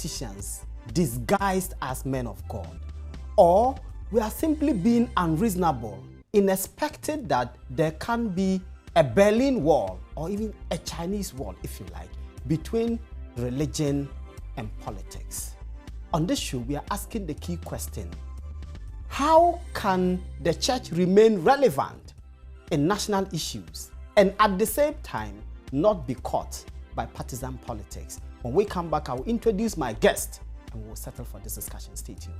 politicians disguised as men of God, or we are simply being unreasonable in expecting that there can be a Berlin Wall or even a Chinese wall, if you like, between religion and politics. On this show, we are asking the key question: how can the church remain relevant in national issues and at the same time not be caught by partisan politics? When we come back, I will introduce my guest and we will settle for this discussion. Stay tuned.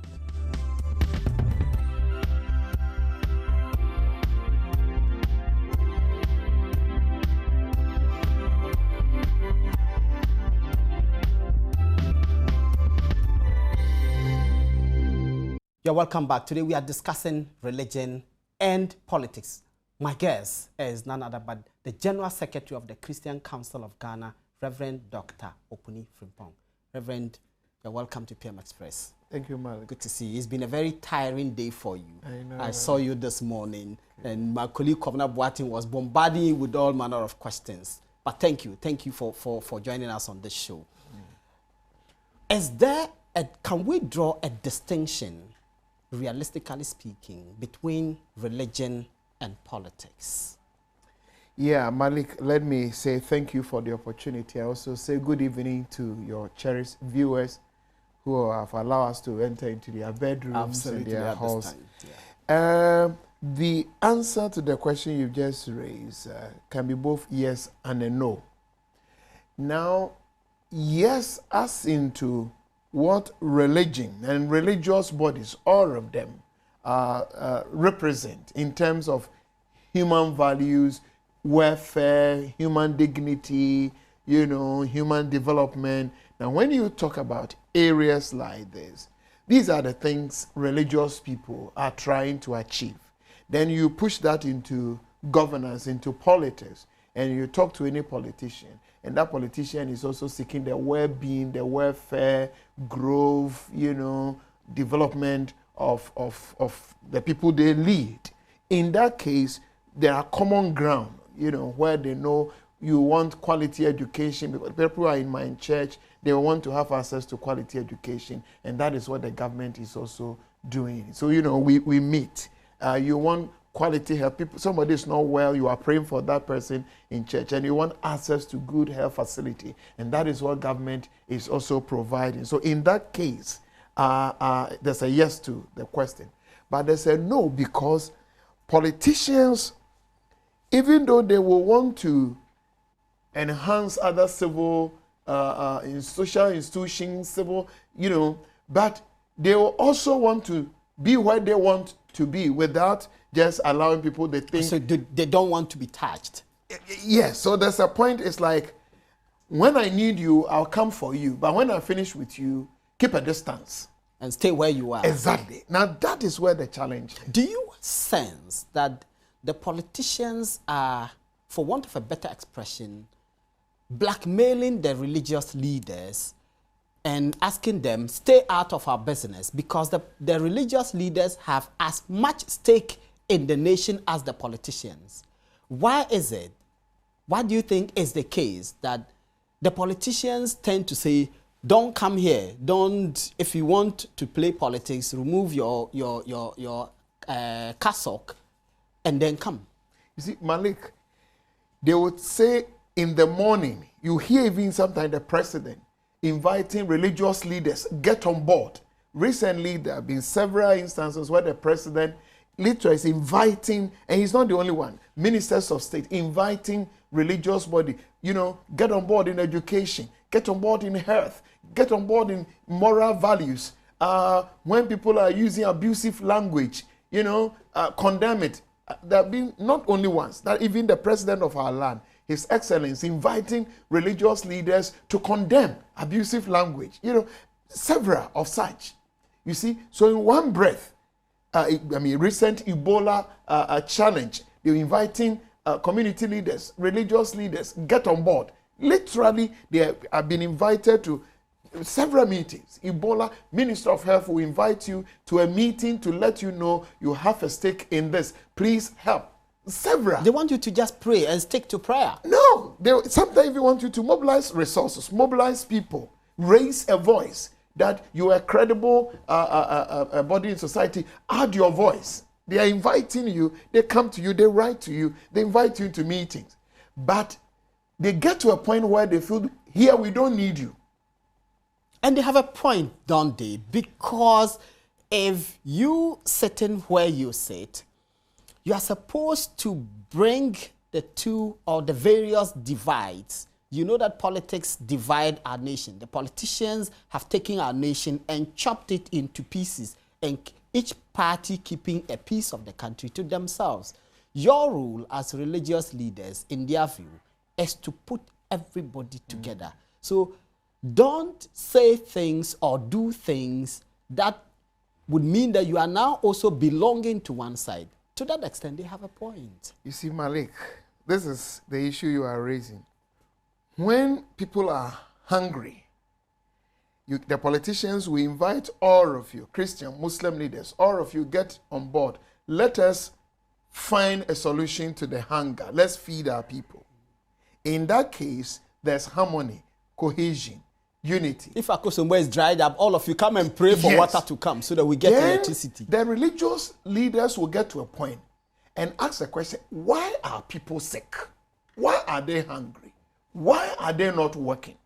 You're welcome back. Today we are discussing religion and politics. My guest is none other but the General Secretary of the Christian Council of Ghana, Reverend Dr. Opuni Frimpong. Reverend, you're welcome to PM Express. Thank you, Malik. Good to see you. It's been a very tiring day for you. I know. I saw you this morning, and my colleague Kovna Boating was bombarding you with all manner of questions. But thank you for joining us on this show. Can we draw a distinction, realistically speaking, between religion and politics? Yeah, Malik, let me say thank you for the opportunity. I also say good evening to your cherished viewers who have allowed us to enter into their bedrooms and their halls. Yeah. The answer to the question you just raised can be both yes and a no. Now, yes, as into what religion and religious bodies, all of them, represent in terms of human values, welfare, human dignity, human development. Now, when you talk about areas like this, these are the things religious people are trying to achieve. Then you push that into governance, into politics, and you talk to any politician, and that politician is also seeking the well-being, the welfare, growth, development of the people they lead. In that case, there are common ground, where they know you want quality education, because people who are in my church, they want to have access to quality education, and that is what the government is also doing. So, we meet. You want quality health. Somebody is not well, you are praying for that person in church, and you want access to good health facility, and that is what government is also providing. So in that case, there's a yes to the question, but there's a no, because politicians, even though they will want to enhance other civil social institutions, civil, but they will also want to be where they want to be without just allowing people to think. So they don't want to be touched. Yes, so there's a point, it's like, when I need you, I'll come for you, but when I finish with you, keep a distance. And stay where you are. Exactly. Now that is where the challenge is. Do you sense that the politicians are, for want of a better expression, blackmailing the religious leaders and asking them, stay out of our business, because the religious leaders have as much stake in the nation as the politicians? Why is it? What do you think is the case that the politicians tend to say, don't come here, if you want to play politics, remove your cassock and then come? You see, Malik, they would say in the morning, you hear even sometimes the president inviting religious leaders, get on board. Recently, there have been several instances where the president literally is inviting, and he's not the only one, ministers of state inviting religious body, get on board in education, get on board in health, get on board in moral values. When people are using abusive language, condemn it. There have been not only once, that even the president of our land, His Excellency, inviting religious leaders to condemn abusive language. Several of such. You see, so in one breath, recent Ebola challenge, they're inviting community leaders, religious leaders, get on board. Literally, they have been invited to several meetings. Ebola, Minister of Health will invite you to a meeting to let you know you have a stake in this. Please help. Several. They want you to just pray and stick to prayer. No, they sometimes they want you to mobilize resources, mobilize people, raise a voice, that you are a credible body in society, add your voice. They are inviting you, they come to you, they write to you, they invite you to meetings. But they get to a point where they feel, here we don't need you. And they have a point, don't they? Because if you sitting where you sit, you are supposed to bring the two or the various divides. You know that politics divide our nation. The politicians have taken our nation and chopped it into pieces, and each party keeping a piece of the country to themselves. Your role as religious leaders, in their view, is to put everybody together. So don't say things or do things that would mean that you are now also belonging to one side. To that extent, they have a point. You see, Malik, this is the issue you are raising. When people are hungry, the politicians will invite all of you, Christian, Muslim leaders, all of you get on board. Let us find a solution to the hunger. Let's feed our people. In that case, there's harmony, cohesion, unity. If Akosombo is dried up, all of you come and pray for water to come so that we get electricity. The religious leaders will get to a point and ask the question, why are people sick? Why are they hungry? Why are they not working?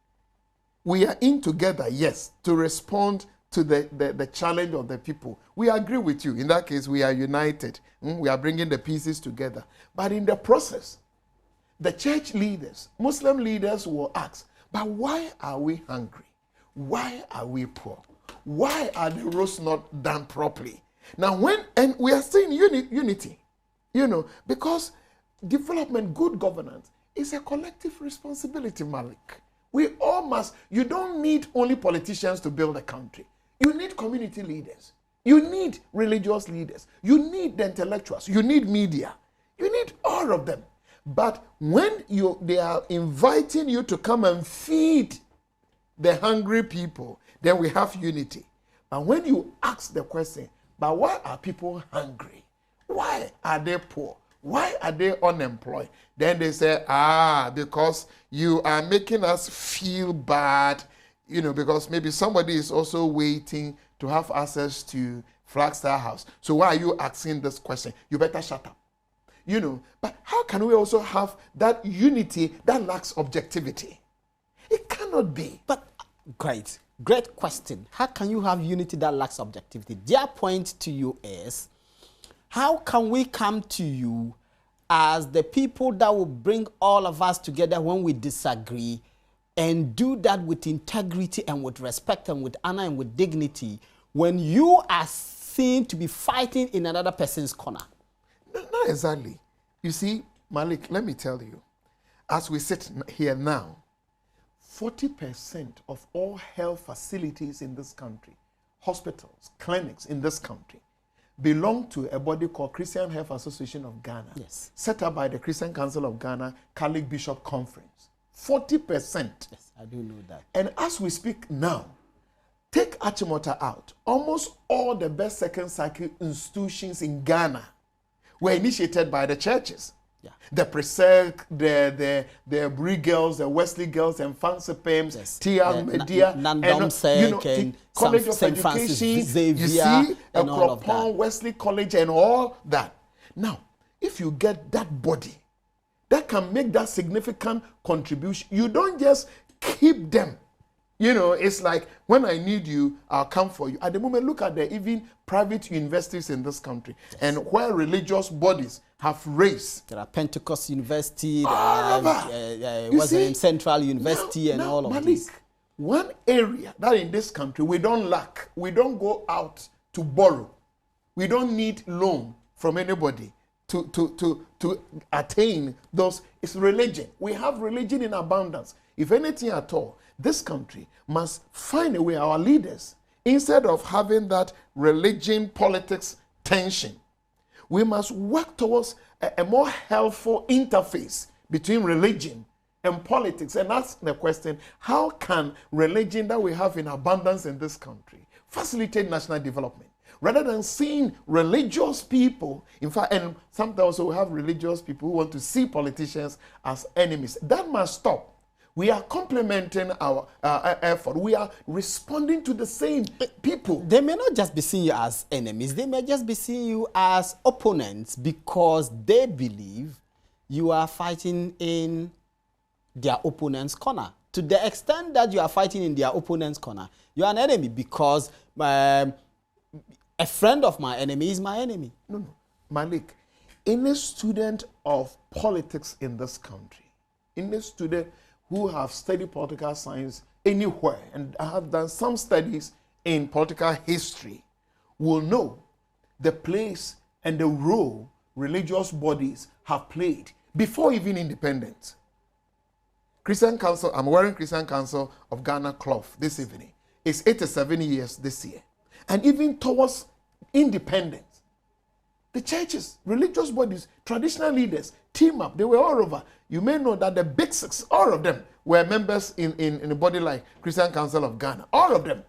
We are in together, yes, to respond to the challenge of the people. We agree with you. In that case, we are united. We are bringing the pieces together. But in the process, the church leaders, Muslim leaders will ask, but why are we hungry? Why are we poor? Why are the roads not done properly? Now, and we are saying unity, because development, good governance, is a collective responsibility, Malik. We all must. You don't need only politicians to build a country. You need community leaders. You need religious leaders. You need the intellectuals. You need media. You need all of them. But when they are inviting you to come and feed the hungry people, then we have unity. But when you ask the question, but why are people hungry? Why are they poor? Why are they unemployed? Then they say, because you are making us feel bad, because maybe somebody is also waiting to have access to Flagstaff House. So why are you asking this question? You better shut up. But how can we also have that unity that lacks objectivity? It cannot be. But great question. How can you have unity that lacks objectivity? Their point to you is, how can we come to you as the people that will bring all of us together when we disagree, and do that with integrity and with respect and with honor and with dignity, when you are seen to be fighting in another person's corner? Not exactly. You see, Malik, let me tell you, as we sit here now, 40% of all health facilities in this country, hospitals, clinics in this country, belong to a body called Christian Health Association of Ghana, yes, set up by the Christian Council of Ghana, Catholic Bishop Conference. 40%. Yes, I do know that. And as we speak now, take Achimota out. Almost all the best second cycle institutions in Ghana were initiated by the churches. Yeah. The Presec, the Brie girls, the Wesley girls, and Fancy Pims, Yes. Tia Media, and College of St. Francis Education, Xavier, you see, and all of Akropong, that. Wesley College, and all that. Now, if you get that body that can make that significant contribution, you don't just keep them. It's like, when I need you, I'll come for you. At the moment, look at the even private universities in this country, yes, and where religious bodies have raised. There are Pentecost University, Central University, and all of Malik, this. One area that in this country we don't lack, we don't go out to borrow. We don't need loan from anybody to attain those. It's religion. We have religion in abundance. If anything at all, this country must find a way, our leaders, instead of having that religion politics tension, we must work towards a more helpful interface between religion and politics, and ask the question, how can religion that we have in abundance in this country facilitate national development? Rather than seeing religious people, in fact, and sometimes we have religious people who want to see politicians as enemies. That must stop. We are complementing our effort. We are responding to the same people. They may not just be seeing you as enemies. They may just be seeing you as opponents because they believe you are fighting in their opponent's corner. To the extent that you are fighting in their opponent's corner, you are an enemy because a friend of my enemy is my enemy. No. Malik, any student of politics in this country, any student who have studied political science anywhere and have done some studies in political history will know the place and the role religious bodies have played before even independence. Christian Council, I'm wearing Christian Council of Ghana cloth this evening. It's 87 years this year. And even towards independence, the churches, religious bodies, traditional leaders team up. They were all over. You may know that the big six, all of them, were members in a body like Christian Council of Ghana. All of them.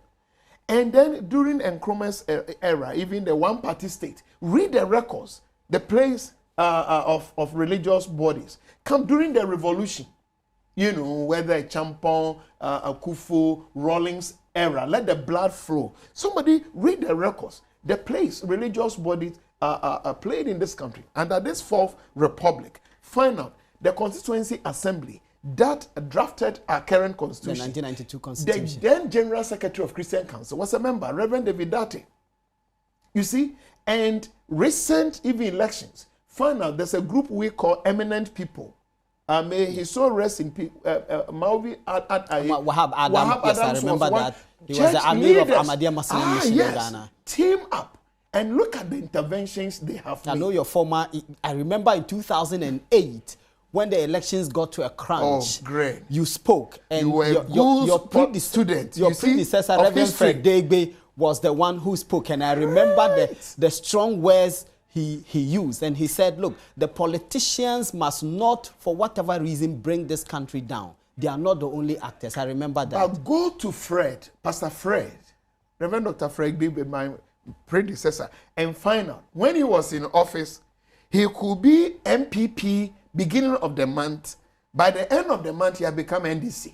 And then during Nkrumah's era, even the one-party state, read the records, the place of religious bodies. Come during the revolution, you know, whether Champon, Akufo, Rawlings era, let the blood flow. Somebody read the records, the place religious bodies played in this country. Under this fourth republic, find out the Constituency Assembly that drafted our current constitution. The 1992 constitution. The then General Secretary of Christian Council was a member, Reverend David Dati. You see, and recent even elections, find out there's a group we call Eminent People. May his soul rest in peace. Wahab Adam, yes, I remember that. He was the Amir of Ahmadiyya Muslim Mission in Ghana. Team up and look at the interventions they have made. I know your former, I remember in 2008, when the elections got to a crunch, great. You spoke. And you were your student. Your predecessor, Reverend Fred Degbe, was the one who spoke. And I remember the strong words he used. And he said, look, the politicians must not, for whatever reason, bring this country down. They are not the only actors. I remember that. But go to Fred, Pastor Fred, Reverend Dr. Fred Degbe, my predecessor, and find out when he was in office, he could be MPP beginning of the month. By the end of the month, he had become NDC.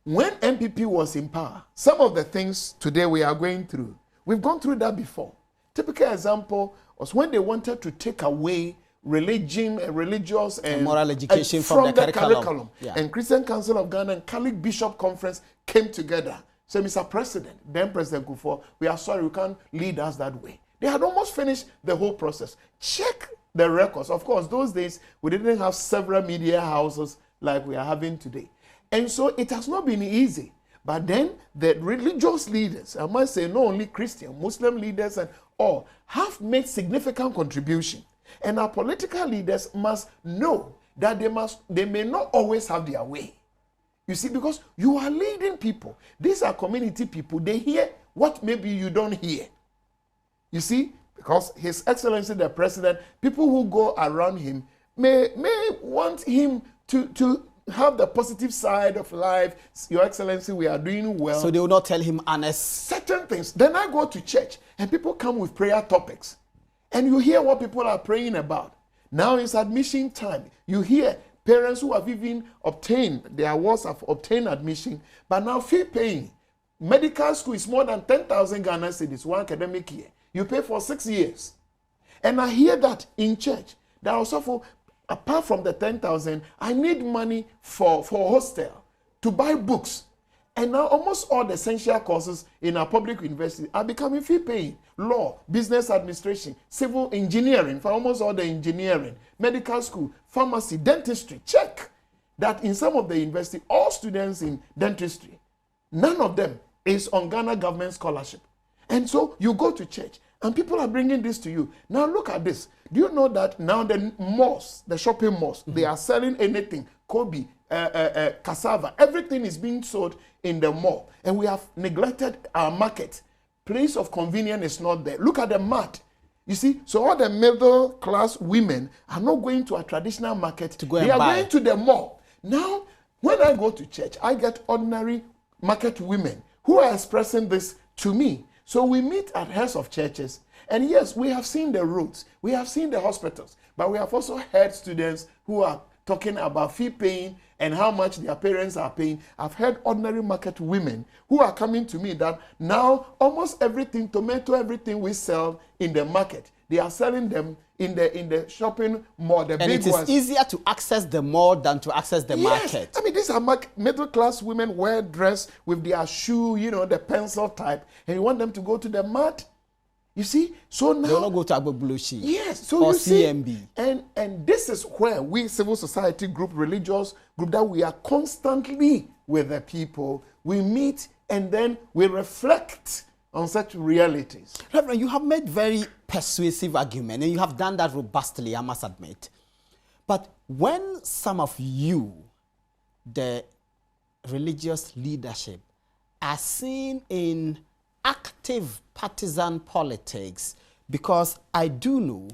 When MPP was in power, some of the things today we are going through, we've gone through that before. Typical example was when they wanted to take away religion, religious and moral education from the curriculum. Yeah. And Christian Council of Ghana and Catholic Bishop Conference came together. So, Mr. President, then President Kufuor, we are sorry, you can't lead us that way. They had almost finished the whole process. Check the records. Of course, those days, we didn't have several media houses like we are having today. And so it has not been easy. But then the religious leaders, I must say not only Christian, Muslim leaders and all, have made significant contribution. And our political leaders must know that they may not always have their way. You see, because you are leading people. These are community people. They hear what maybe you don't hear. You see, because His Excellency the President, people who go around him may want him to have the positive side of life. Your Excellency, we are doing well. So they will not tell him honest. Certain things. Then I go to church and people come with prayer topics. And you hear what people are praying about. Now it's admission time. You hear parents who have even obtained, their awards have obtained admission, but now fee paying. Medical school is more than 10,000 Ghana cedis one academic year. You pay for 6 years. And I hear that in church. That also apart from the 10,000, I need money for hostel, to buy books. And now almost all the essential courses in our public university are becoming fee paying. Law, business administration, civil engineering, for almost all the engineering, medical school, pharmacy, dentistry. Check that in some of the university, all students in dentistry, none of them is on Ghana government scholarship. And so you go to church and people are bringing this to you. Now look at this. Do you know that now the malls, the shopping malls, they are selling anything, Kobe, cassava, everything is being sold in the mall. And we have neglected our market. Place of convenience is not there. Look at the mart. You see, so all the middle class women are not going to a traditional market. They are going to the mall. Now, when I go to church, I get ordinary market women who are expressing this to me. So we meet at heads of churches. And yes, we have seen the roads. We have seen the hospitals. But we have also heard students who are talking about fee paying and how much their parents are paying. I've heard ordinary market women who are coming to me that now almost everything, tomato, everything we sell in the market, they are selling them in the shopping mall, the and big it is ones. easier to access the mall than to access the market. I mean, these are middle class women wear dress with their shoe, the pencil type, and you want them to go to the mart. You see, so now they will not go to Agbogboshi. Yes, so or you see, CMB. And this is where we, civil society group, religious group, that we are constantly with the people. We meet and then we reflect on such realities. Reverend, you have made very persuasive argument, and you have done that robustly, I must admit. But when some of you, the religious leadership, are seen in active partisan politics, because I do know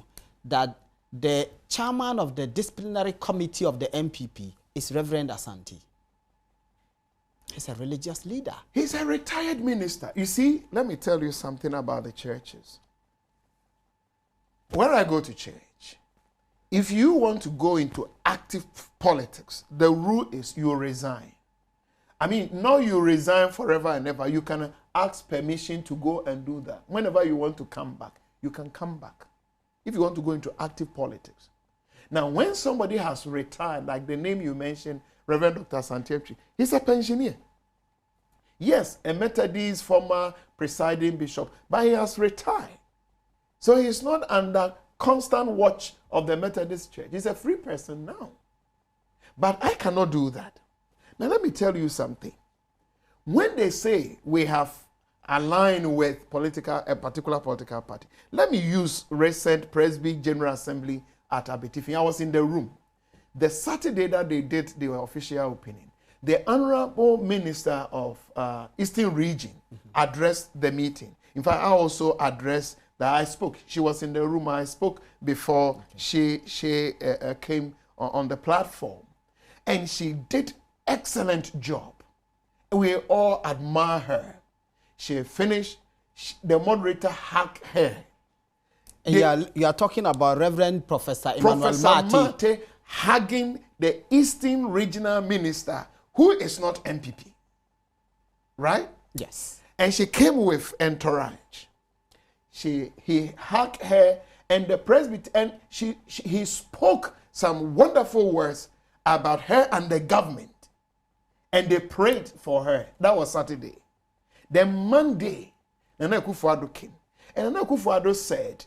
that the chairman of the disciplinary committee of the MPP is Reverend Asante. He's a religious leader. He's a retired minister. You see, let me tell you something about the churches. When I go to church, if you want to go into active politics, the rule is you resign. I mean, no, you resign forever and ever. You can ask permission to go and do that. Whenever you want to come back, you can come back. If you want to go into active politics. Now, when somebody has retired, like the name you mentioned, Reverend Dr. Santiepchi, he's a pensioner. Yes, a Methodist former presiding bishop, but he has retired. So he's not under constant watch of the Methodist Church. He's a free person now. But I cannot do that. Now, let me tell you something. When they say we have aligned with a particular political party, let me use recent Presbyterian General Assembly at Abetifi. I was in the room. The Saturday that they did the official opening, the Honorable Minister of Eastern Region addressed the meeting. In fact, I also addressed that I spoke. She was in the room. I spoke before she came on the platform. And she did excellent job. We all admire her. She finished. The moderator hugged her. And you are talking about Reverend Professor Emmanuel Mate hugging the Eastern Regional Minister, who is not MPP. Right? Yes. And she came with entourage. He hugged her, and the Presbyterian, and he spoke some wonderful words about her and the government. And they prayed for her. That was Saturday. Then Monday, Nana Akufo-Addo came. And Nana Akufo-Addo said,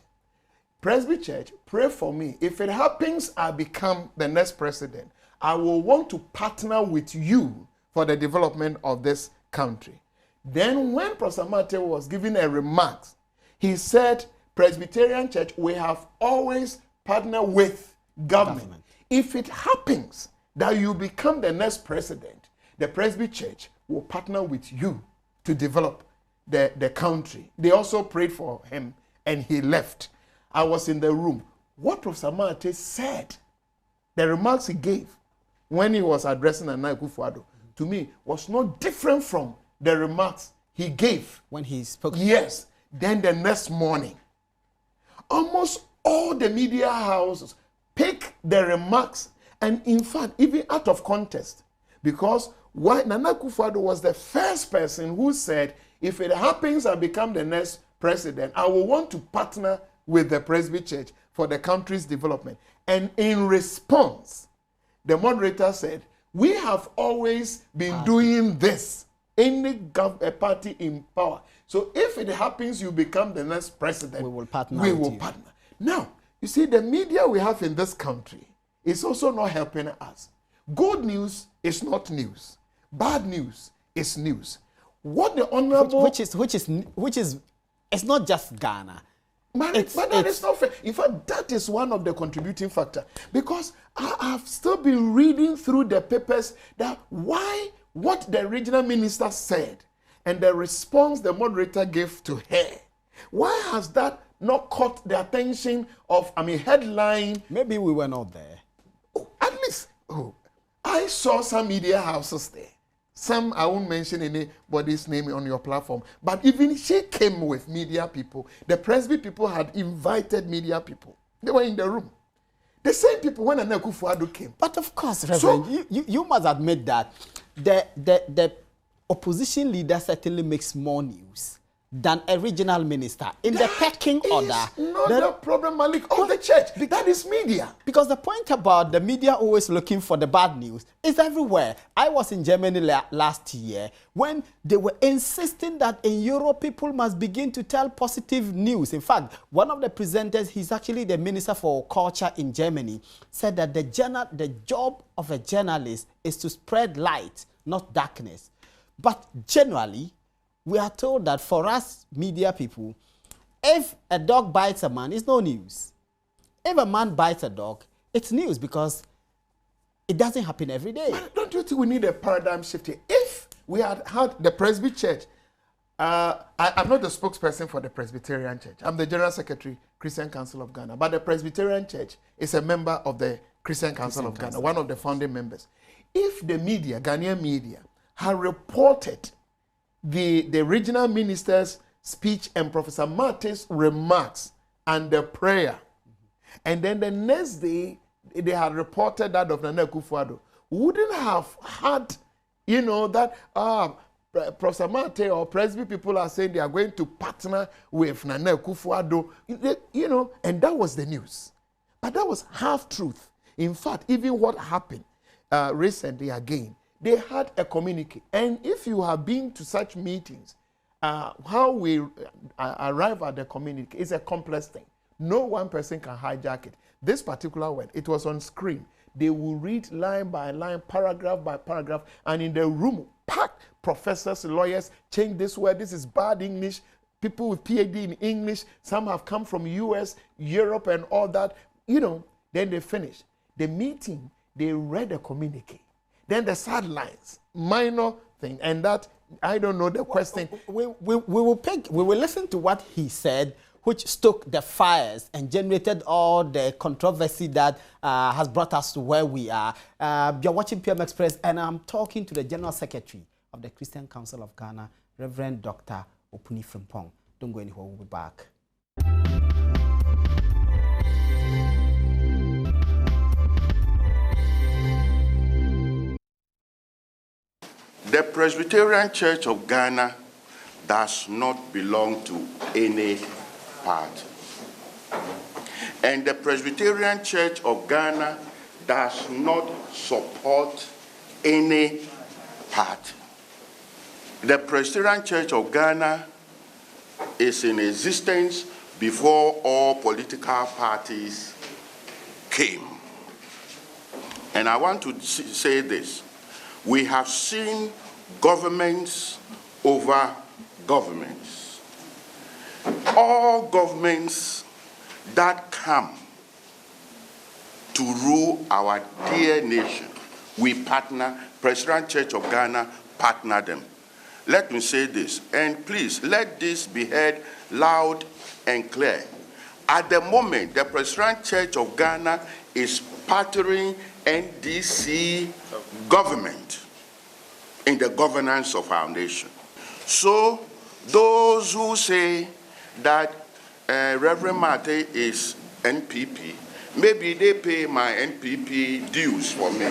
Presby Church, pray for me. If it happens I become the next president, I will want to partner with you for the development of this country. Then when Professor Mate was giving a remark, he said, Presbyterian Church, we have always partnered with government. If it happens that you become the next president, the Presby Church will partner with you to develop the country. They also prayed for him, and he left. I was in the room. What Professor Mate said, the remarks he gave when he was addressing Nana Akufo-Addo, to me, was not different from the remarks he gave when he spoke. Yes. Then the next morning, almost all the media houses pick the remarks, and in fact, even out of context, because Nana Akufo-Addo was the first person who said, if it happens I become the next president, I will want to partner with the Presby Church for the country's development. And in response, the moderator said, we have always been doing this, any party in power. So if it happens you become the next president, we will partner. Now, you see, the media we have in this country is also not helping us. Good news is not news. Bad news is news. What the honorable... Which is, it's not just Ghana. But that is not fair. In fact, that is one of the contributing factors. Because I've still been reading through the papers that what the regional minister said and the response the moderator gave to her, why has that not caught the attention of, headline? Maybe we were not there. At least, I saw some media houses there. Some, I won't mention anybody's name on your platform, but even she came with media people. The Presby people had invited media people. They were in the room. The same people when Nana Akufo-Addo came. But of course, Reverend, So, you must admit that the opposition leader certainly makes more news than a regional minister in the pecking order. Not the problem, Malik, of the church. That is media. Because the point about the media always looking for the bad news is everywhere. I was in Germany last year when they were insisting that in Europe people must begin to tell positive news. In fact, one of the presenters, he's actually the Minister for Culture in Germany, said that the job of a journalist is to spread light, not darkness. But generally, we are told that for us media people, if a dog bites a man, it's no news. If a man bites a dog, it's news because it doesn't happen every day. But don't you think we need a paradigm shift here? If we had the Presby Church, I'm not the spokesperson for the Presbyterian Church. I'm the General Secretary, Christian Council of Ghana. But the Presbyterian Church is a member of the Christian Council of Ghana, one of the founding members. If the media, Ghanaian media, had reported the regional minister's speech and Professor Martin's remarks and the prayer, and then the next day they had reported that of Nana Akufo-Addo, wouldn't have had, that Professor Martin or Presby people are saying they are going to partner with Nana Akufo-Addo, and that was the news. But that was half truth. In fact, even what happened recently again, they had a communique. And if you have been to such meetings, how we arrive at the communique is a complex thing. No one person can hijack it. This particular one, it was on screen. They will read line by line, paragraph by paragraph, and in the room, packed professors, lawyers, change this word, this is bad English, people with PhD in English, some have come from US, Europe, and all that. Then they finish. The meeting, they read the communique. Then the sidelines, minor thing, and that, I don't know the question. We will listen to what he said, which stoked the fires and generated all the controversy that has brought us to where we are. You're watching PM Express, and I'm talking to the General Secretary of the Christian Council of Ghana, Reverend Dr. Opuni Frimpong. Don't go anywhere, we'll be back. The Presbyterian Church of Ghana does not belong to any party. And the Presbyterian Church of Ghana does not support any party. The Presbyterian Church of Ghana is in existence before all political parties came. And I want to say this. We have seen governments over governments. All governments that come to rule our dear nation, we partner, Presbyterian Church of Ghana partner them. Let me say this, and please let this be heard loud and clear. At the moment, the Presbyterian Church of Ghana is partnering NDC government in the governance of our nation. So those who say that Reverend Mate is NPP, maybe they pay my NPP dues for me.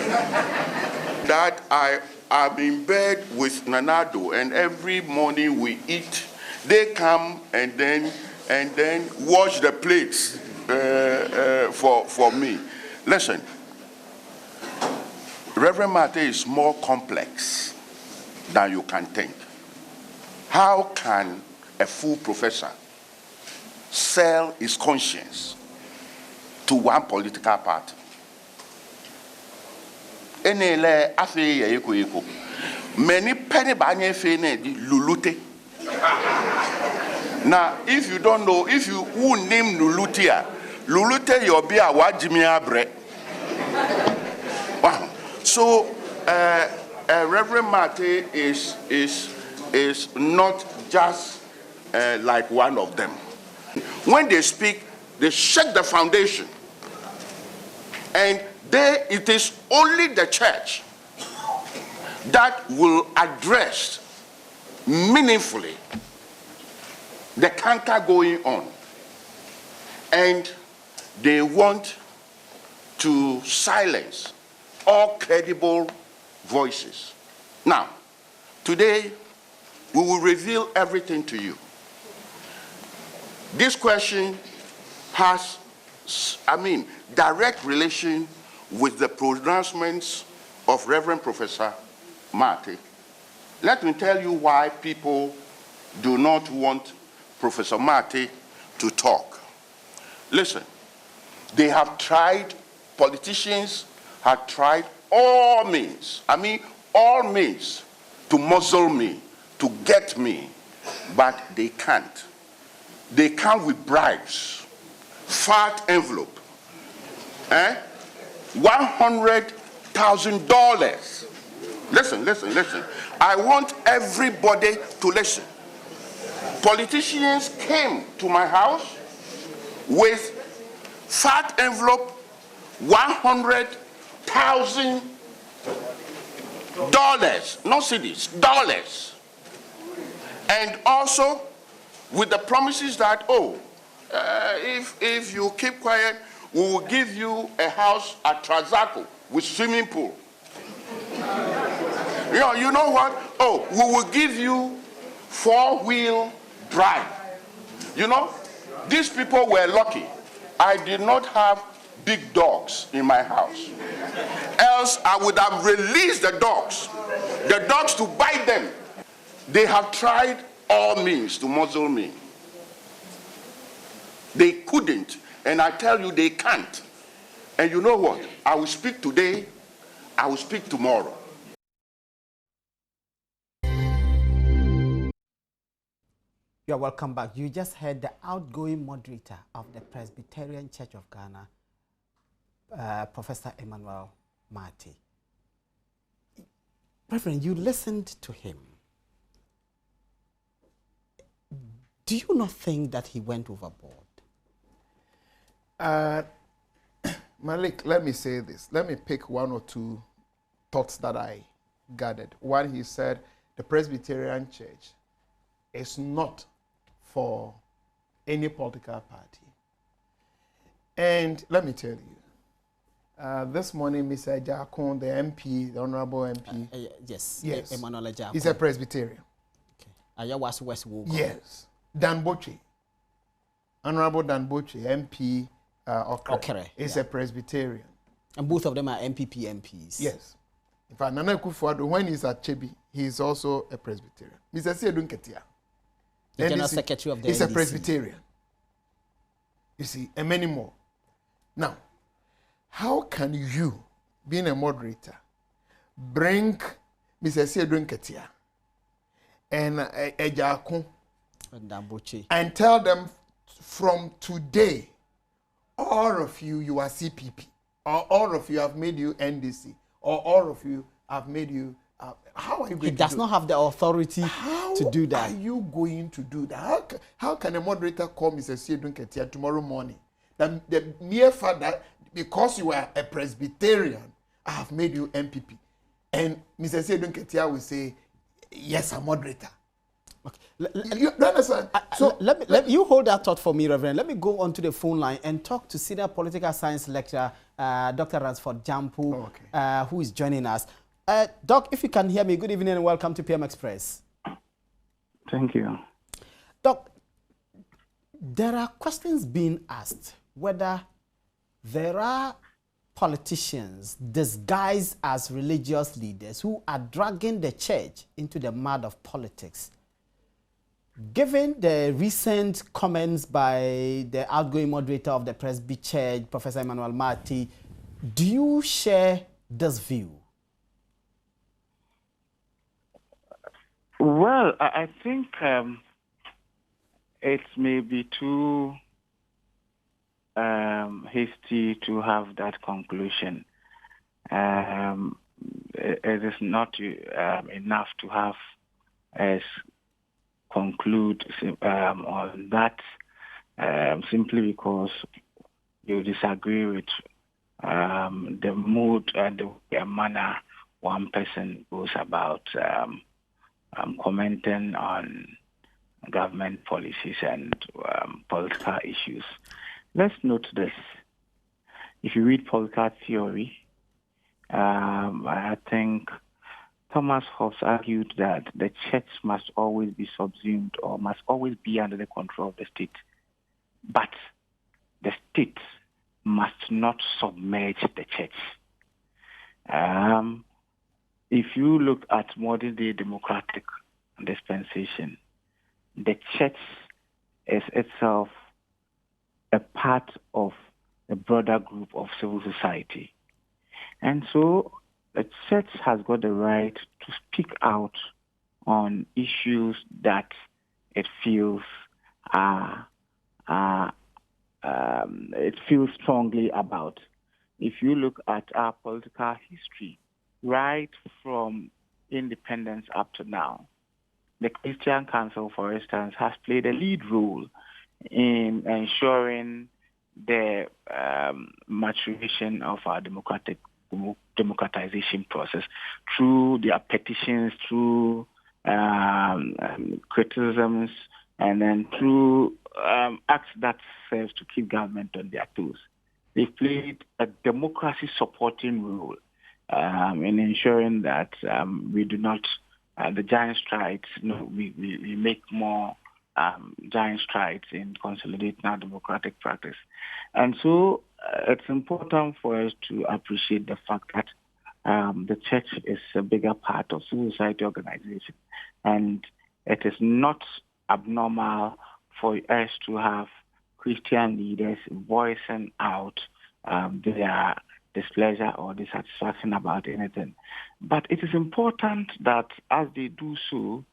That I'm in bed with Nanado, and every morning we eat. They come and then wash the plates for me. Listen, Reverend Mate is more complex than you can think. How can a full professor sell his conscience to one political party? Many penny banye fene di lulute. Now, if you don't know, if you who name Lulutia, Lulute your beer wajimia bre. Wow. So Reverend Mate is not just like one of them. When they speak, they shake the foundation. And it is only the church that will address meaningfully the canker going on. And they want to silence all credible voices. Now, today, we will reveal everything to you. This question has, direct relation with the pronouncements of Reverend Professor Marty. Let me tell you why people do not want Professor Marty to talk. Listen, they have tried, politicians have tried all means, all means to muzzle me, to get me, but they can't. They come with bribes, fat envelope, $100,000. Listen. I want everybody to listen. Politicians came to my house with fat envelope, $100,000, not cedis, dollars. And also with the promises that, if you keep quiet, we will give you a house at Trazaco with swimming pool. You know what? We will give you 4-wheel drive. These people were lucky. I did not have big dogs in my house. Else I would have released the dogs to bite them. They have tried all means to muzzle me. They couldn't, and I tell you they can't. And you know what? I will speak today, I will speak tomorrow. You're welcome back. You just heard the outgoing moderator of the Presbyterian Church of Ghana, Professor Emmanuel Marty. Reverend, you listened to him. Do you not think that he went overboard? Malik, let me say this. Let me pick one or two thoughts that I gathered. One, he said, the Presbyterian Church is not for any political party. And let me tell you, this morning, Mr. Jakon, the MP, the Honorable MP. Yes. Emmanuel Jakon. He's a Presbyterian. Okay. West Wogo. Yes. Dan Boche. Honorable Dan Boche, MP Okere, is a Presbyterian. And both of them are MPP MPs. Yes. In fact, Nana Akufo-Addo, when he's at Chebi, he is also a Presbyterian. Mr. Siedun Ketia, the General Secretary of the he's NDC. A Presbyterian. You see, and many more. Now, how can you, being a moderator, bring Mr. Siedun Ketia and Ejakun and tell them from today, all of you are CPP, or all of you have made you NDC, or all of you have made you. How are you going to do that? He does not have the authority to do that. How are you going to do that? How can a moderator call Mr. Siedun Ketia tomorrow morning? The mere fact that because you are a Presbyterian, I have made you MPP. And Mr. Siedun Ketia will say, yes, I'm moderator. Okay. You understand? Let you hold that thought for me, Reverend. Let me go on to the phone line and talk to senior political science lecturer, Dr. Ransford Jampu, who is joining us. Doc, if you can hear me, good evening and welcome to PM Express. Thank you. Doc, there are questions being asked whether there are politicians disguised as religious leaders who are dragging the church into the mud of politics. Given the recent comments by the outgoing moderator of the Presby Church, Professor Emmanuel Marty, do you share this view? Well, I think it may be too hasty to have that conclusion. It is not enough to have as conclude on that simply because you disagree with the mood and the manner one person goes about commenting on government policies and political issues. Let's note this. if you read political theory, I think Thomas Hobbes argued that the church must always be subsumed or must always be under the control of the state. But the state must not submerge the church. If you look at modern day democratic dispensation, the church is itself a part of a broader group of civil society. And so the church has got the right to speak out on issues that it feels strongly about. If you look at our political history, right from independence up to now, the Christian Council, for instance, has played a lead role in ensuring the maturation of our democratization process through their petitions, through criticisms, and then through acts that serve to keep government on their toes. They played a democracy-supporting role in ensuring that we do not, the giant strides, we make more giant strides in consolidating our democratic practice. And so it's important for us to appreciate the fact that the church is a bigger part of civil society organization. And it is not abnormal for us to have Christian leaders voicing out their displeasure or dissatisfaction about anything. But it is important that as they do so,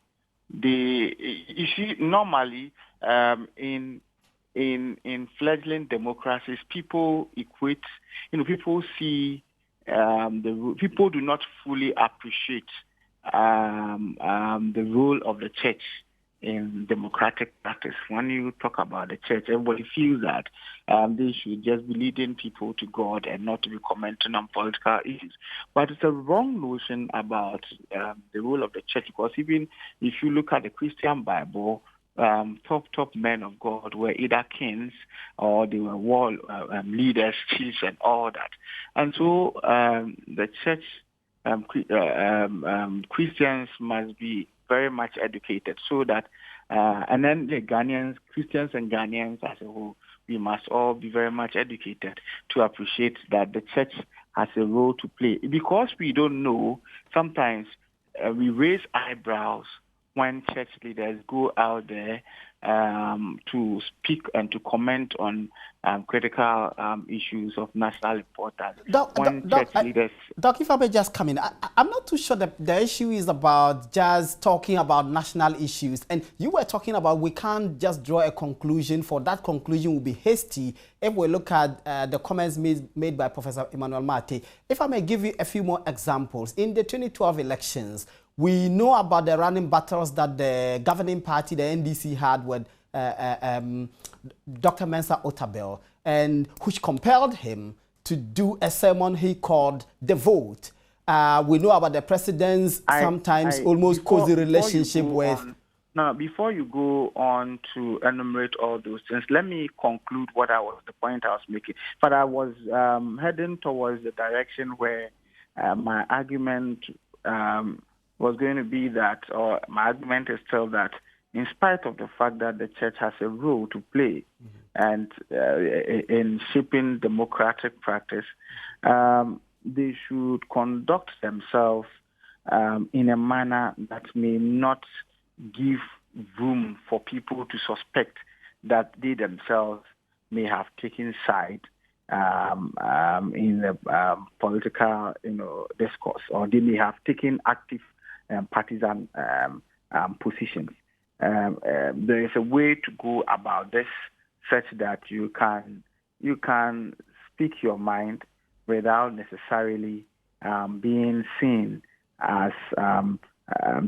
you see, normally in fledgling democracies, people equate, people see people do not fully appreciate the role of the church in democratic practice. When you talk about the church, everybody feels that they should just be leading people to God and not to be commenting on political issues. But it's a wrong notion about the role of the church, because even if you look at the Christian Bible, top men of God were either kings or they were war leaders, chiefs, and all that. And so the church, Christians must be very much educated, so that and then the Ghanaians, Christians and Ghanaians as a whole, we must all be very much educated to appreciate that the church has a role to play. Because we don't know, sometimes we raise eyebrows when church leaders go out there to speak and to comment on critical issues of national importance. Doc, if I may just come in, I'm not too sure that the issue is about just talking about national issues. And you were talking about we can't just draw a conclusion, for that conclusion will be hasty if we look at the comments made by Professor Emmanuel Mate. If I may give you a few more examples. In the 2012 elections, we know about the running battles that the governing party, the NDC, had with Dr. Mensa Otabil, and which compelled him to do a sermon he called The Vote. We know about the president's sometimes almost cozy relationship with... Now, before you go on to enumerate all those things, let me conclude the point I was making. But I was heading towards the direction where my argument was going to be that, or my argument is still that, in spite of the fact that the church has a role to play and in shaping democratic practice, they should conduct themselves in a manner that may not give room for people to suspect that they themselves may have taken side in the political discourse, or they may have taken active partisan positions. There is a way to go about this such that you can speak your mind without necessarily being seen as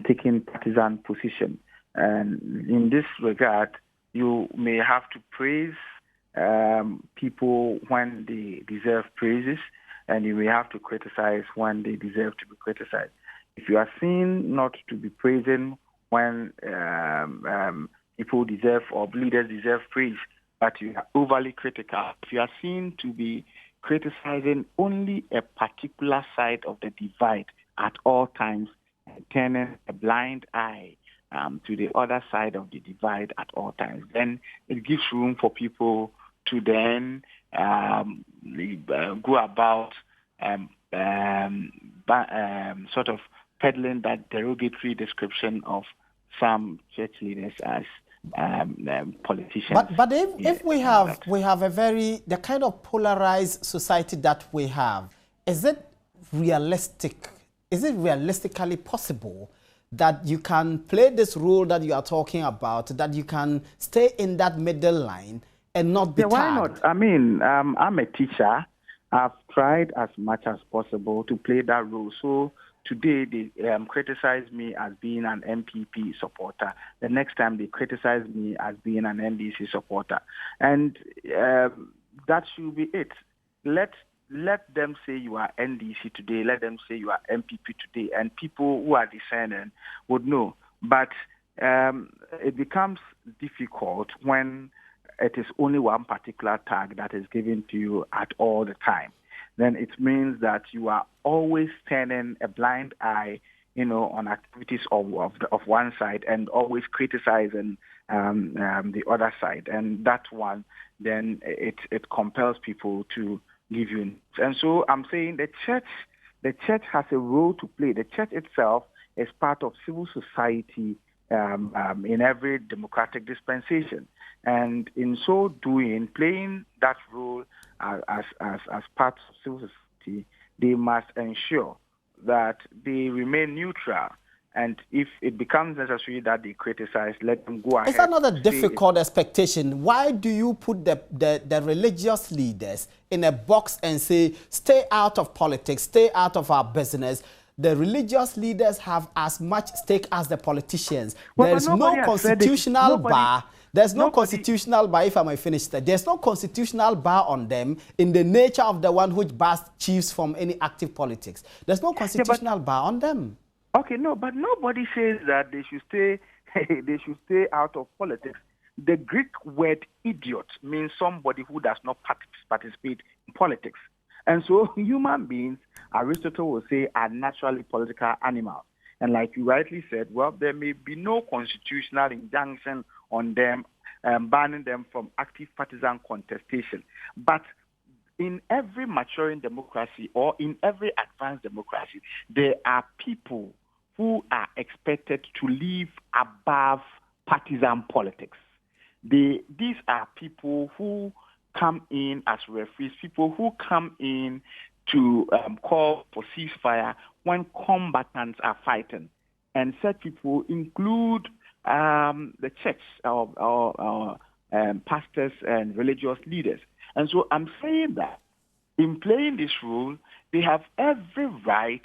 taking partisan position. And in this regard, you may have to praise people when they deserve praises, and you may have to criticize when they deserve to be criticized. If you are seen not to be praising when people deserve or leaders deserve praise, but you are overly critical, if you are seen to be criticizing only a particular side of the divide at all times and turning a blind eye to the other side of the divide at all times, then it gives room for people to then go about sort of peddling that derogatory description of some church leaders as politicians. But if we have the kind of polarized society that we have, is it realistically possible that you can play this role that you are talking about, that you can stay in that middle line and not be tagged? Why not? I mean, I'm a teacher. I've tried as much as possible to play that role. So today they criticize me as being an MPP supporter. The next time they criticize me as being an NDC supporter. And that should be it. Let them say you are NDC today. Let them say you are MPP today. And people who are discerning would know. But it becomes difficult when it is only one particular tag that is given to you at all the time. Then it means that you are always turning a blind eye, on activities of one side and always criticizing the other side. And that one, then it compels people to give you. And so I'm saying the church has a role to play. The church itself is part of civil society in every democratic dispensation. And in so doing, playing that role as part of civil society, they must ensure that they remain neutral. And if it becomes necessary that they criticize, let them go ahead. Is that not a difficult expectation? Why do you put the religious leaders in a box and say, stay out of politics, stay out of our business? The religious leaders have as much stake as the politicians. There is no constitutional bar. There's no constitutional bar, if I may finish that. There's no constitutional bar on them in the nature of the one which bars chiefs from any active politics. There's no constitutional bar on them. Okay, no, but nobody says that they should stay out of politics. The Greek word idiot means somebody who does not participate in politics. And so human beings, Aristotle will say, are naturally political animals. And like you rightly said, well, there may be no constitutional injunction on them, banning them from active partisan contestation. But in every maturing democracy or in every advanced democracy, there are people who are expected to live above partisan politics. These are people who come in as referees, people who come in to call for ceasefire when combatants are fighting. And such people include the church or pastors and religious leaders. And so I'm saying that in playing this role, they have every right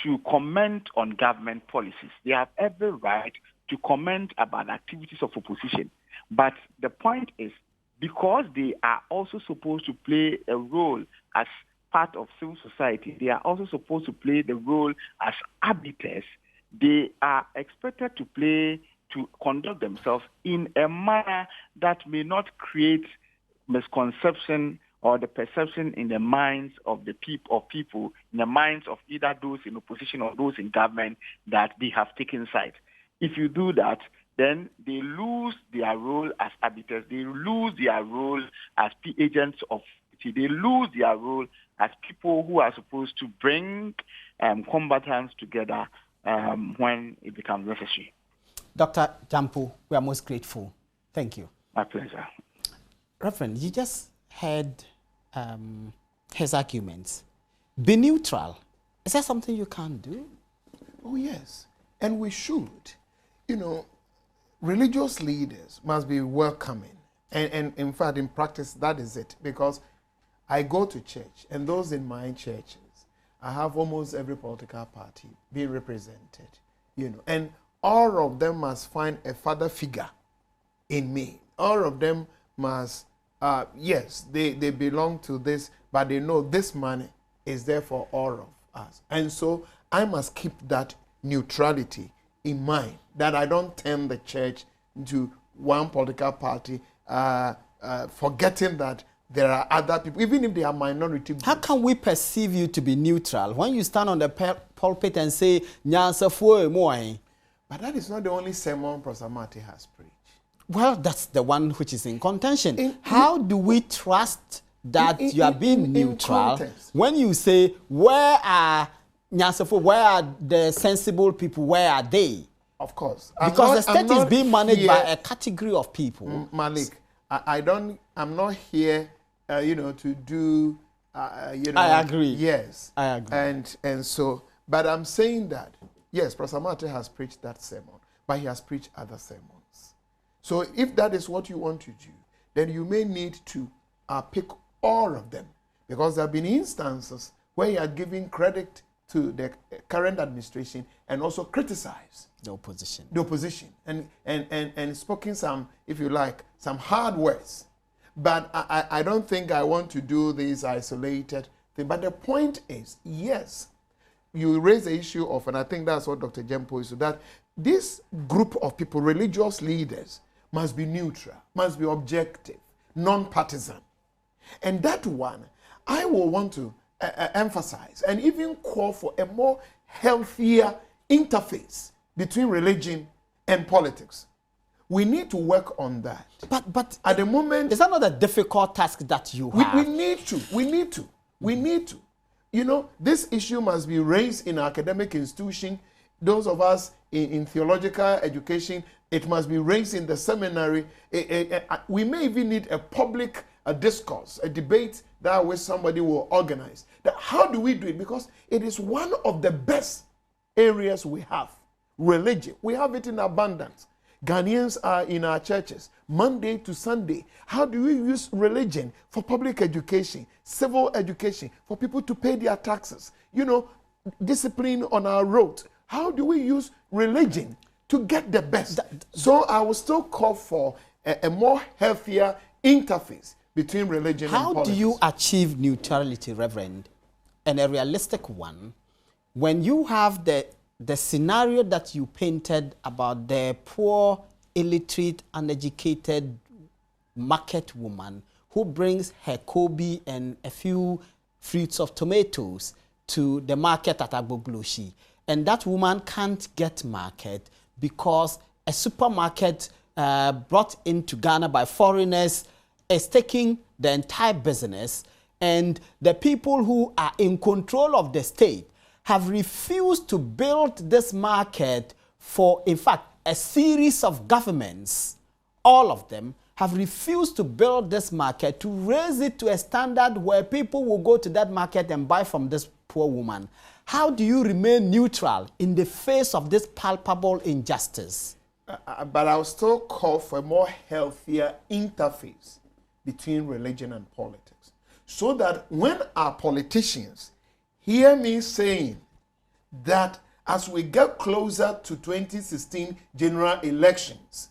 to comment on government policies. They have every right to comment about activities of opposition. But the point is, because they are also supposed to play a role as part of civil society, they are also supposed to play the role as arbiters. They are expected to conduct themselves in a manner that may not create misconception or the perception in the minds of the people, in the minds of either those in opposition or those in government, that they have taken sides. If you do that, then they lose their role as arbiters. They lose their role as agents of unity. They lose their role as people who are supposed to bring combatants together when it becomes necessary. Dr. Jampo, we are most grateful. Thank you. My pleasure. Reverend, you just heard his arguments. Be neutral. Is that something you can do? Oh, yes. And we should. You know, religious leaders must be welcoming. And in fact, in practice, that is it. Because I go to church, and those in my churches, I have almost every political party being represented. You know, and all of them must find a father figure in me. All of them must, yes, they belong to this, but they know this money is there for all of us. And so I must keep that neutrality in mind, that I don't turn the church into one political party, forgetting that there are other people, even if they are minority groups. How can we perceive you to be neutral when you stand on the pulpit and say, Nyansafo moy? But that is not the only sermon Pastor Marty has preached. Well, that's the one which is in contention. How do we trust that you are being neutral when you say, where are Nyansafo, where are the sensible people, where are they? Of course. Because the state is being managed by a category of people. Malik, I'm not here, to do, I agree. Yes. I agree. And so, but I'm saying that, yes, Pastor Marty has preached that sermon, but he has preached other sermons. So if that is what you want to do, then you may need to pick all of them, because there have been instances where he had given credit to the current administration and also criticized the opposition. And spoken some, if you like, some hard words. But I don't think I want to do this isolated thing. But the point is, yes, you raise the issue of, and I think that's what Dr. Jempo is, that this group of people, religious leaders, must be neutral, must be objective, non-partisan. And that one, I will want to emphasize and even call for a more healthier interface between religion and politics. We need to work on that. But at the moment, is that not a difficult task that you have? We need to. This issue must be raised in academic institution. Those of us in theological education, it must be raised in the seminary. We may even need a public discourse, a debate that way somebody will organize. How do we do it? Because it is one of the best areas we have. Religion. We have it in abundance. Ghanaians are in our churches, Monday to Sunday. How do we use religion for public education, civil education, for people to pay their taxes? Discipline on our roads. How do we use religion to get the best? So I will still call for a more healthier interface between religion and politics. How do you achieve neutrality, Reverend, and a realistic one, when you have the scenario that you painted about the poor, illiterate, uneducated market woman who brings her Kobe and a few fruits of tomatoes to the market at Agbogloshi, and that woman can't get market because a supermarket brought into Ghana by foreigners is taking the entire business, and the people who are in control of the state have refused to build this market for, in fact, a series of governments. All of them have refused to build this market to raise it to a standard where people will go to that market and buy from this poor woman. How do you remain neutral in the face of this palpable injustice? But I'll still call for a more healthier interface between religion and politics, so that when our politicians hear me saying that as we get closer to 2016 general elections,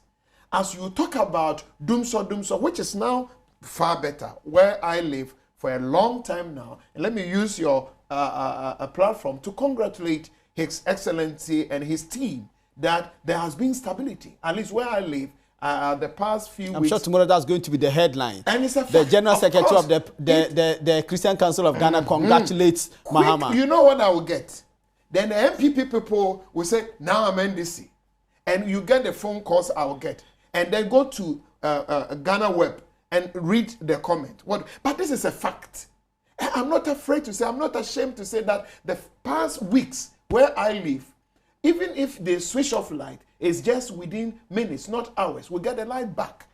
as you talk about Dumso, which is now far better, where I live for a long time now, and let me use your platform to congratulate His Excellency and his team that there has been stability, at least where I live. The past few weeks. I'm sure tomorrow that's going to be the headline. And it's a fact, the General Secretary course, of the Christian Council of Ghana congratulates Mahama. You know what I will get? Then the MPP people will say, now I'm NDC. And you get the phone calls I will get. And then go to Ghana Web and read the comment. But this is a fact. I'm not afraid to say, I'm not ashamed to say that the past weeks where I live, even if they switch off light, it's just within minutes, not hours. We get the light back.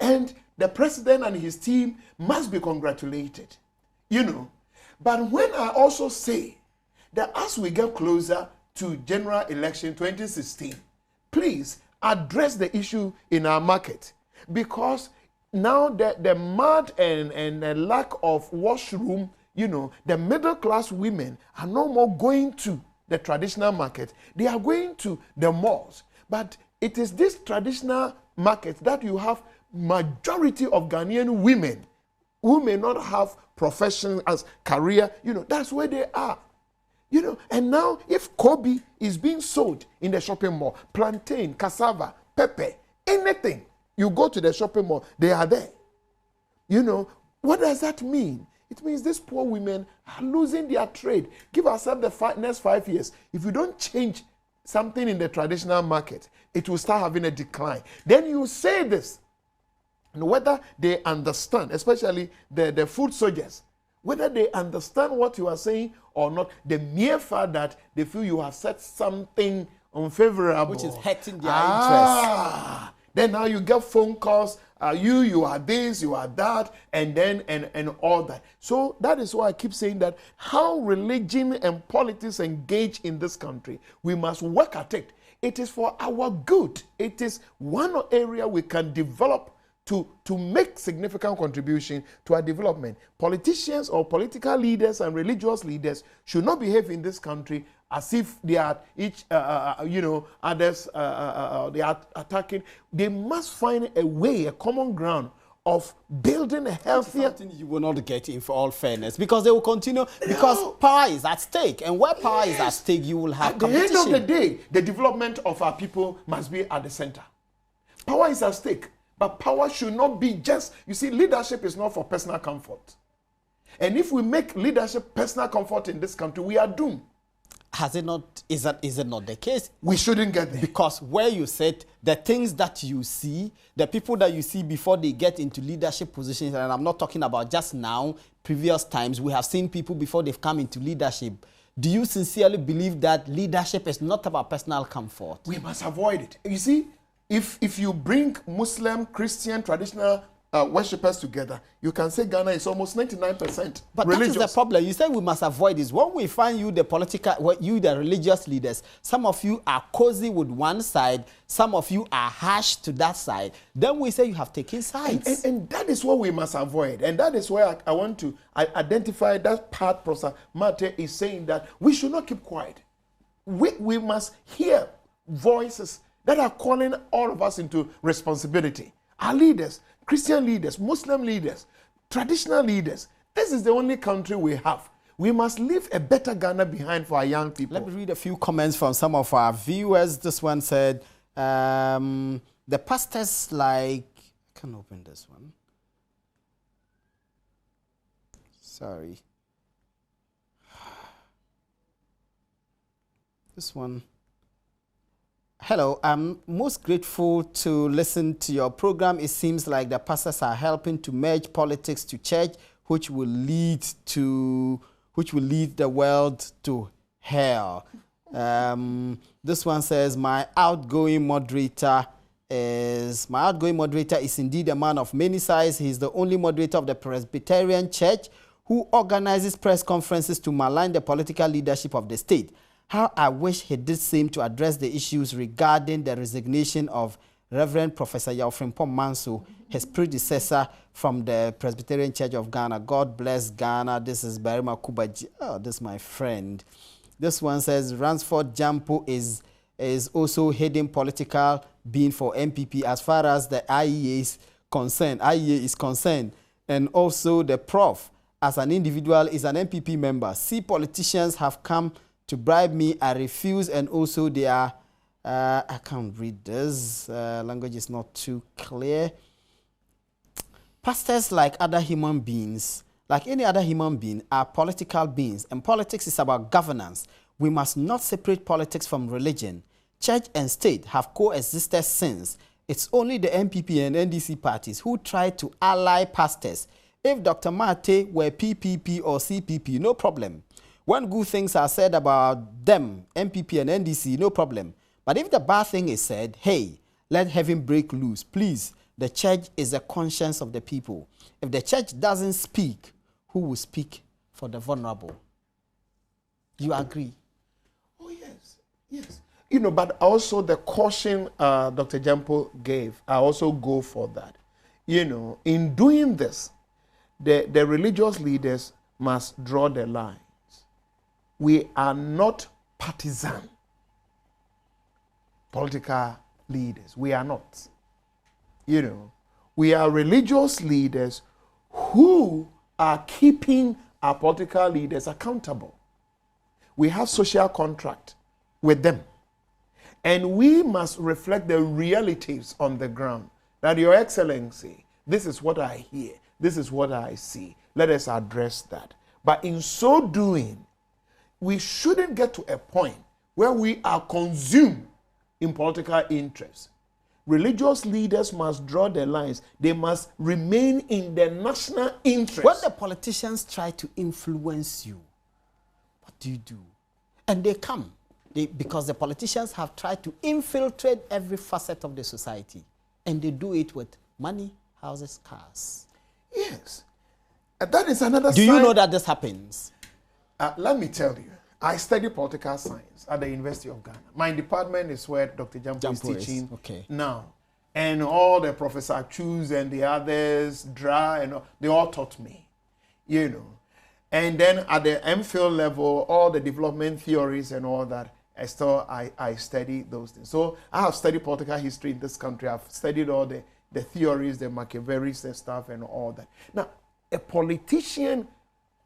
And the president and his team must be congratulated. But when I also say that as we get closer to general election 2016, please address the issue in our market. Because now the mud and the lack of washroom, the middle class women are no more going to the traditional market. They are going to the malls. But it is this traditional market that you have majority of Ghanaian women who may not have profession as career, that's where they are. And now if Kobe is being sold in the shopping mall, plantain, cassava, pepper, anything, you go to the shopping mall, they are there. What does that mean? It means these poor women are losing their trade. Give ourselves the next 5 years. If we don't change something in the traditional market, it will start having a decline. Then you say this, and whether they understand, especially the food soldiers, whether they understand what you are saying or not, the mere fact that they feel you have said something unfavorable, which is hurting their interests. Then now you get phone calls. You are this, you are that, and then and all that. So that is why I keep saying that how religion and politics engage in this country, we must work at it. It is for our good. It is one area we can develop to make significant contribution to our development. Politicians or political leaders and religious leaders should not behave in this country as if they are each, others, they are attacking. They must find a way, a common ground of building a healthier... Something you will not get in, for all fairness, because they will continue, because power is at stake, and where power is at stake, you will have competition. At the end of the day, the development of our people must be at the center. Power is at stake, but power should not be just... You see, leadership is not for personal comfort. And if we make leadership personal comfort in this country, we are doomed. Has it not? Is it not the case? We shouldn't get there. Because where you said the things that you see, the people that you see before they get into leadership positions, and I'm not talking about just now, previous times, we have seen people before they've come into leadership. Do you sincerely believe that leadership is not about personal comfort? We must avoid it. You see, if you bring Muslim, Christian, traditional worshippers together, you can say Ghana is almost 99% but religious. That is the problem. You said we must avoid this. When we find you, the religious leaders, some of you are cozy with one side, some of you are harsh to that side. Then we say you have taken sides. And that is what we must avoid. And that is where I want to identify that part Professor Mate is saying, that we should not keep quiet. We must hear voices that are calling all of us into responsibility. Our leaders, Christian leaders, Muslim leaders, traditional leaders. This is the only country we have. We must leave a better Ghana behind for our young people. Let me read a few comments from some of our viewers. This one said, the pastors like... I can't open this one. Sorry. This one. Hello, I'm most grateful to listen to your program. It seems like the pastors are helping to merge politics to church, which will lead the world to hell. This one says, my outgoing moderator is indeed a man of many sides. He's the only moderator of the Presbyterian Church who organizes press conferences to malign the political leadership of the state. How I wish he did same to address the issues regarding the resignation of Reverend Professor Yaofrimpong Manso, his predecessor from the Presbyterian Church of Ghana. God bless Ghana. This is Barima Kubaji. Oh, this is my friend. This one says, Ransford Jampo is also hidden political being for MPP as far as the IEA is concerned. And also the Prof, as an individual, is an MPP member. See, politicians have come to bribe me, I refuse, and also they are, I can't read this, language is not too clear. Pastors, like other human beings, like any other human being, are political beings, and politics is about governance. We must not separate politics from religion. Church and state have coexisted since. It's only the MPP and NDC parties who try to ally pastors. If Dr. Mate were PPP or CPP, no problem. When good things are said about them, MPP and NDC, no problem. But if the bad thing is said, hey, let heaven break loose, please. The church is the conscience of the people. If the church doesn't speak, who will speak for the vulnerable? You agree? Oh, yes, yes. You know, but also the caution Dr. Jampo gave, I also go for that. You know, in doing this, the religious leaders must draw the line. We are not partisan political leaders. We are not. You know, we are religious leaders who are keeping our political leaders accountable. We have social contract with them. And we must reflect the realities on the ground. That, Your Excellency, This is what I hear. This is what I see. Let us address that. But in so doing, we shouldn't get to a point where we are consumed in political interests. Religious leaders must draw the lines. They must remain in the national interest. When the politicians try to influence you, what do you do? And they come. Because the politicians have tried to infiltrate every facet of the society. And they do it with money, houses, cars. Yes. That is another Do you know that this happens? Let me tell you. I study political science at the University of Ghana. My department is where Dr. Jampo is teaching now. And all the Professor Chus and the others, Dra, and they all taught me, you know. And then at the MPhil level, all the development theories and all that, I study those things. So I have studied political history in this country. I've studied all the theories, the Machiavellis and stuff and all that. Now, a politician,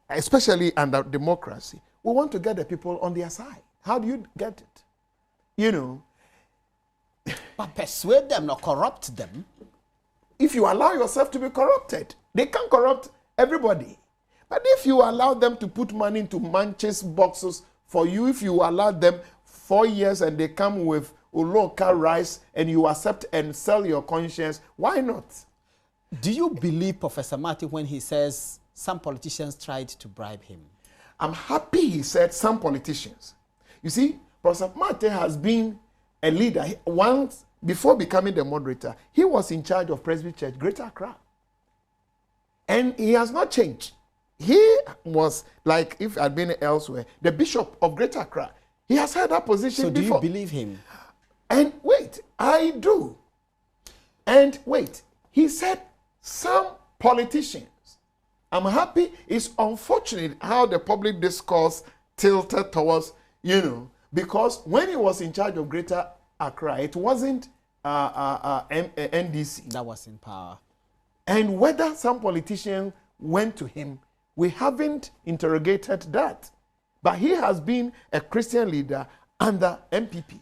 especially under democracy, we want to get the people on their side. How do you get it? You know. But persuade them, not corrupt them. If you allow yourself to be corrupted, they can corrupt everybody. But if you allow them to put money into manches boxes for you, if you allow them 4 years and they come with local rice and you accept and sell your conscience, why not? Do you believe Professor Martin when he says some politicians tried to bribe him? I'm happy he said some politicians. You see, Professor Martin has been a leader. Once, before becoming the moderator, he was in charge of Presbyterian Church, Greater Accra. And he has not changed. He was, like if I'd been elsewhere, the Bishop of Greater Accra. He has had that position before. So do you believe him? And wait, I do. And wait, he said some politicians. I'm happy. It's unfortunate how the public discourse tilted towards, you know, because when he was in charge of Greater Accra, it wasn't NDC that was in power. And whether some politician went to him, we haven't interrogated that. But he has been a Christian leader under MPP.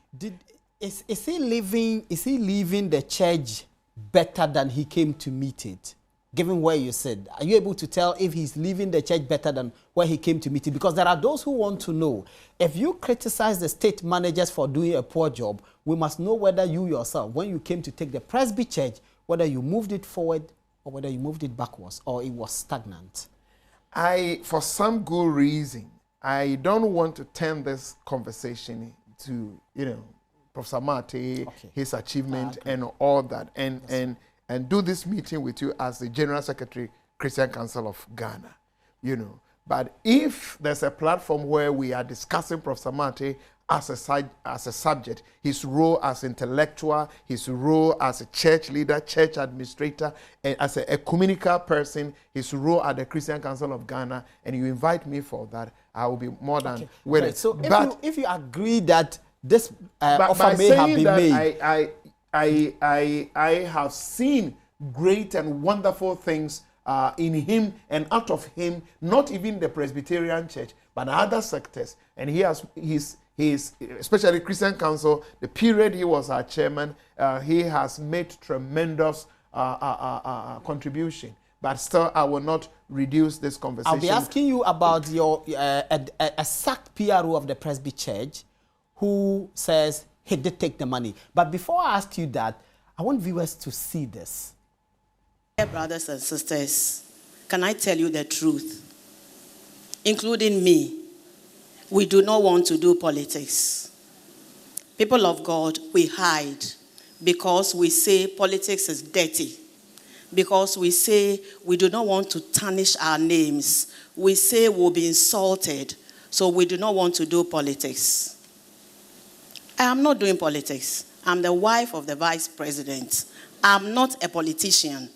Is he leaving the church better than he came to meet it? Given where you said, are you able to tell if he's leaving the church better than where he came to meet it? Because there are those who want to know, if you criticize the state managers for doing a poor job, we must know whether you yourself, when you came to take the Presby Church, whether you moved it forward or whether you moved it backwards or it was stagnant. For some good reason, I don't want to turn this conversation to, you know, Professor Mate, his achievement and all that, and do this meeting with you as the General Secretary, Christian Council of Ghana, you know. But if there's a platform where we are discussing Professor Mate as a subject, his role as intellectual, his role as a church leader, church administrator, and as a communicator person, his role at the Christian Council of Ghana, and you invite me for that, I will be more than willing. Right. So if you agree that this offer may have been made, I have seen great and wonderful things in him and out of him, not even the Presbyterian Church, but other sectors. And he has especially Christian Council, the period he was our chairman, he has made tremendous contribution. But still, I will not reduce this conversation. I'll be asking you about your a sacked PRO of the Presby Church who says he did take the money. But before I ask you that, I want viewers to see this. Dear brothers and sisters, can I tell you the truth? Including me, we do not want to do politics. People of God, we hide because we say politics is dirty. Because we say we do not want to tarnish our names. We say we'll be insulted, so we do not want to do politics. I am not doing politics. I'm the wife of the vice president. I'm not a politician,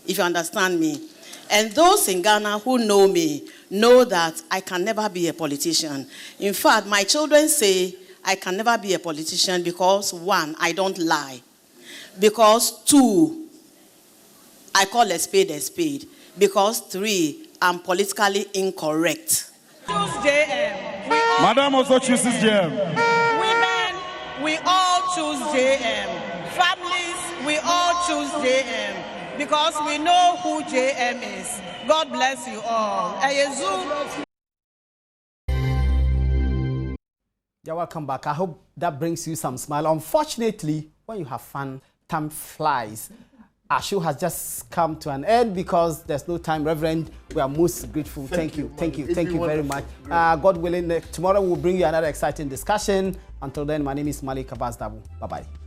if you understand me. And those in Ghana who know me know that I can never be a politician. In fact, my children say I can never be a politician because, 1, I don't lie. Because 2, I call a spade. Because 3, I'm politically incorrect. Choose JM. Madam also chooses JM. Women, we all choose JM. Families, we all choose JM. because we know who JM is. God bless you all. You're welcome back. I hope that brings you some smile. Unfortunately, when you have fun, time flies. Our show has just come to an end because there's no time. Reverend, we are most grateful. Thank you very much. God willing, tomorrow we'll bring you another exciting discussion. Until then, my name is Malik Abbas Dabu. Bye-bye.